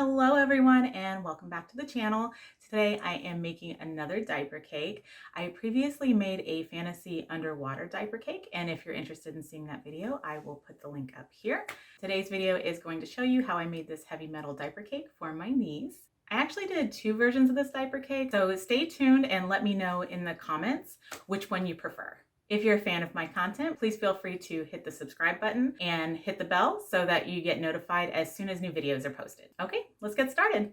Hello everyone and welcome back to the channel. Today I am making another diaper cake. I previously made a fantasy underwater diaper cake, and if you're interested in seeing that video, I will put the link up here. Today's video is going to show you how I made this heavy metal diaper cake for my niece. I actually did two versions of this diaper cake, so stay tuned and let me know in the comments which one you prefer. If you're a fan of my content, please feel free to hit the subscribe button and hit the bell so that you get notified as soon as new videos are posted. Okay, let's get started.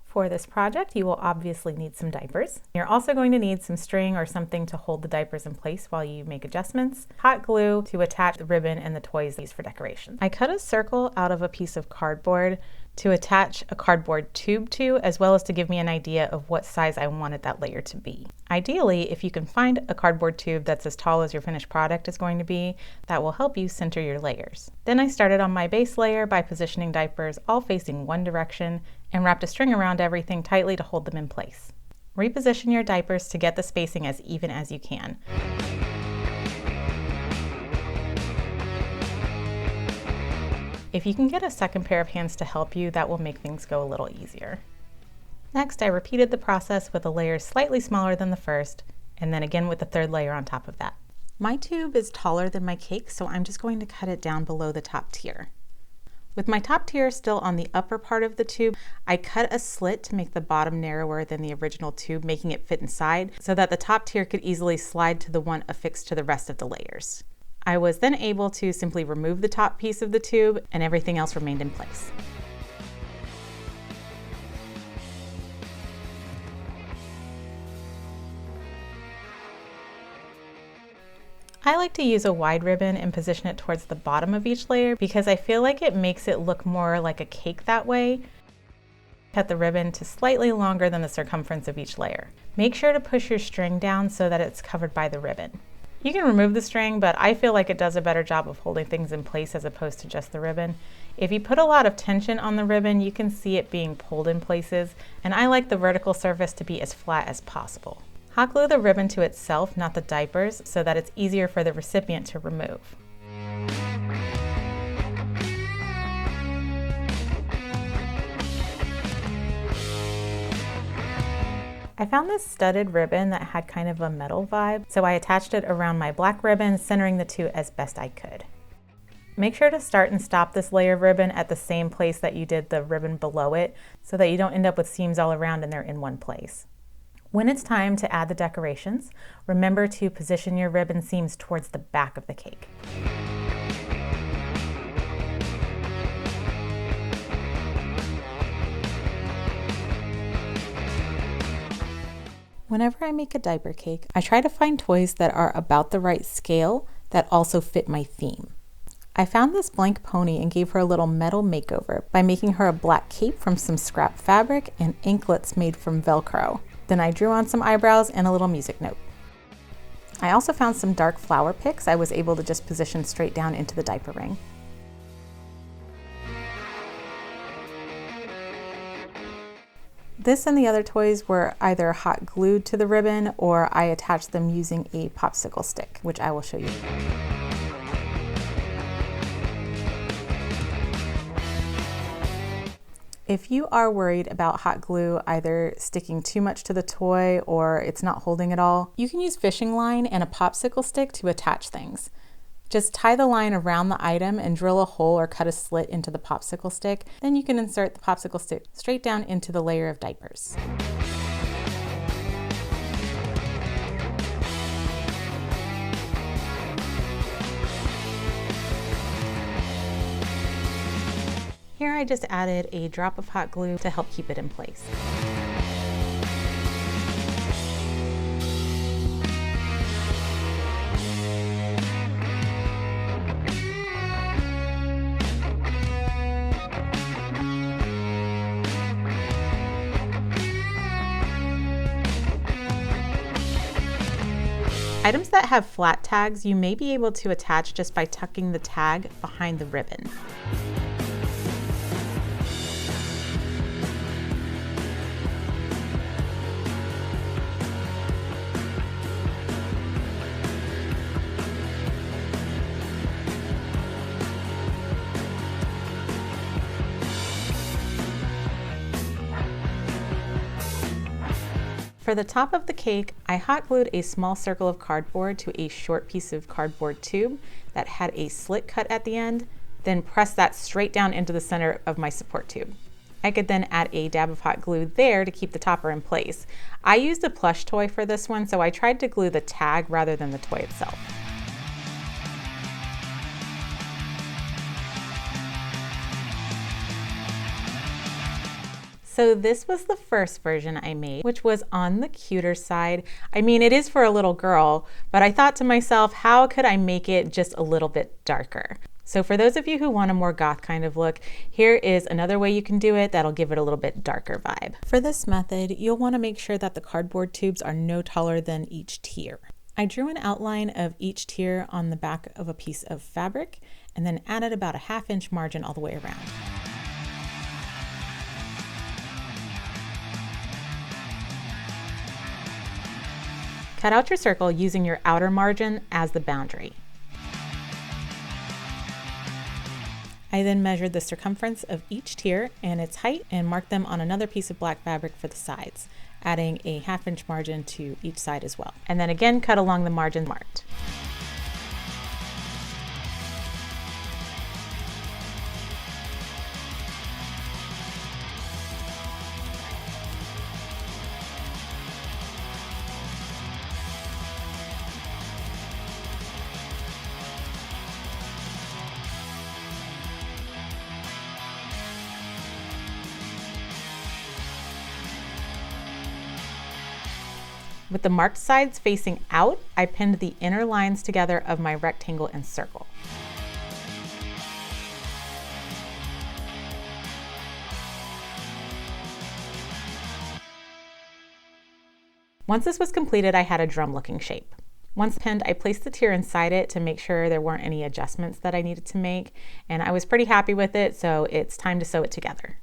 For this project, you will obviously need some diapers. You're also going to need some string or something to hold the diapers in place while you make adjustments, hot glue to attach the ribbon, and the toys used for decoration. I cut a circle out of a piece of cardboard to attach a cardboard tube to, as well as to give me an idea of what size I wanted that layer to be. Ideally, if you can find a cardboard tube that's as tall as your finished product is going to be, that will help you center your layers. Then I started on my base layer by positioning diapers all facing one direction and wrapped a string around everything tightly to hold them in place. Reposition your diapers to get the spacing as even as you can. If you can get a second pair of hands to help you, that will make things go a little easier. Next, I repeated the process with a layer slightly smaller than the first, and then again with the third layer on top of that. My tube is taller than my cake, so I'm just going to cut it down below the top tier. With my top tier still on the upper part of the tube, I cut a slit to make the bottom narrower than the original tube, making it fit inside so that the top tier could easily slide to the one affixed to the rest of the layers. I was then able to simply remove the top piece of the tube, and everything else remained in place. I like to use a wide ribbon and position it towards the bottom of each layer because I feel like it makes it look more like a cake that way. Cut the ribbon to slightly longer than the circumference of each layer. Make sure to push your string down so that it's covered by the ribbon. You can remove the string, but I feel like it does a better job of holding things in place as opposed to just the ribbon. If you put a lot of tension on the ribbon, you can see it being pulled in places, and I like the vertical surface to be as flat as possible. Hot glue the ribbon to itself, not the diapers, so that it's easier for the recipient to remove. I found this studded ribbon that had kind of a metal vibe, so I attached it around my black ribbon, centering the two as best I could. Make sure to start and stop this layer of ribbon at the same place that you did the ribbon below it, so that you don't end up with seams all around and they're in one place. When it's time to add the decorations, remember to position your ribbon seams towards the back of the cake. Whenever I make a diaper cake, I try to find toys that are about the right scale that also fit my theme. I found this blank pony and gave her a little metal makeover by making her a black cape from some scrap fabric and anklets made from Velcro. Then I drew on some eyebrows and a little music note. I also found some dark flower picks I was able to just position straight down into the diaper ring. This and the other toys were either hot glued to the ribbon or I attached them using a popsicle stick, which I will show you. If you are worried about hot glue either sticking too much to the toy or it's not holding at all, you can use fishing line and a popsicle stick to attach things. Just tie the line around the item and drill a hole or cut a slit into the popsicle stick. Then you can insert the popsicle stick straight down into the layer of diapers. Here I just added a drop of hot glue to help keep it in place. Items that have flat tags you may be able to attach just by tucking the tag behind the ribbon. For the top of the cake, I hot glued a small circle of cardboard to a short piece of cardboard tube that had a slit cut at the end, then pressed that straight down into the center of my support tube. I could then add a dab of hot glue there to keep the topper in place. I used a plush toy for this one, so I tried to glue the tag rather than the toy itself. So this was the first version I made, which was on the cuter side. I mean, it is for a little girl, but I thought to myself, how could I make it just a little bit darker? So for those of you who want a more goth kind of look, here is another way you can do it that'll give it a little bit darker vibe. For this method, you'll want to make sure that the cardboard tubes are no taller than each tier. I drew an outline of each tier on the back of a piece of fabric and then added about a 1/2 inch margin all the way around. Cut out your circle using your outer margin as the boundary. I then measured the circumference of each tier and its height and marked them on another piece of black fabric for the sides, adding a 1/2 inch margin to each side as well. And then again, cut along the margin marked. With the marked sides facing out, I pinned the inner lines together of my rectangle and circle. Once this was completed, I had a drum-looking shape. Once pinned, I placed the tier inside it to make sure there weren't any adjustments that I needed to make, and I was pretty happy with it, so it's time to sew it together.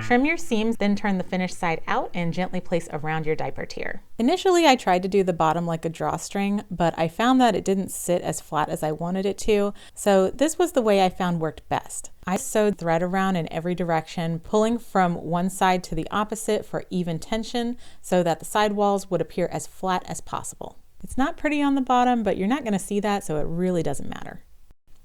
Trim your seams, then turn the finished side out and gently place around your diaper tier. Initially, I tried to do the bottom like a drawstring, but I found that it didn't sit as flat as I wanted it to, so this was the way I found worked best. I sewed thread around in every direction, pulling from one side to the opposite for even tension so that the side walls would appear as flat as possible. It's not pretty on the bottom, but you're not going to see that, so it really doesn't matter.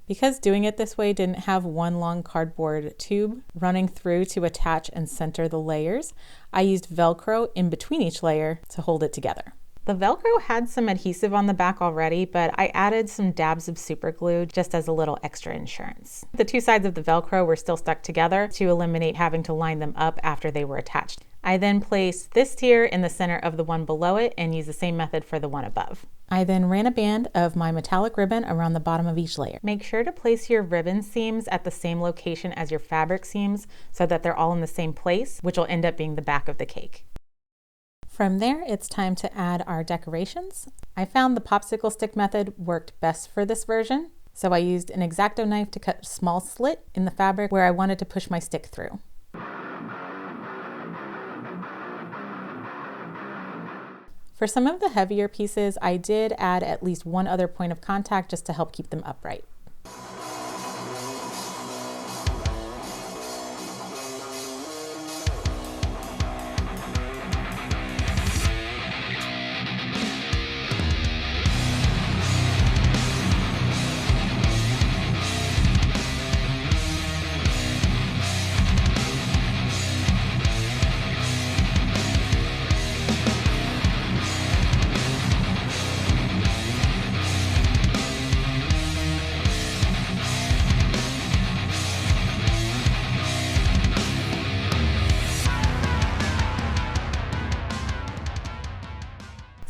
Because doing it this way didn't have one long cardboard tube running through to attach and center the layers, I used Velcro in between each layer to hold it together. The Velcro had some adhesive on the back already, but I added some dabs of super glue just as a little extra insurance. The two sides of the Velcro were still stuck together to eliminate having to line them up after they were attached. I then placed this tier in the center of the one below it and used the same method for the one above. I then ran a band of my metallic ribbon around the bottom of each layer. Make sure to place your ribbon seams at the same location as your fabric seams so that they're all in the same place, which will end up being the back of the cake. From there, it's time to add our decorations. I found the popsicle stick method worked best for this version, so I used an X-Acto knife to cut a small slit in the fabric where I wanted to push my stick through. For some of the heavier pieces, I did add at least one other point of contact just to help keep them upright.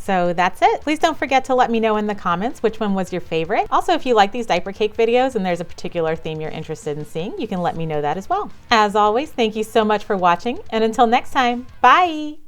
So that's it. Please don't forget to let me know in the comments which one was your favorite. Also, if you like these diaper cake videos and there's a particular theme you're interested in seeing, you can let me know that as well. As always, thank you so much for watching, and until next time, bye!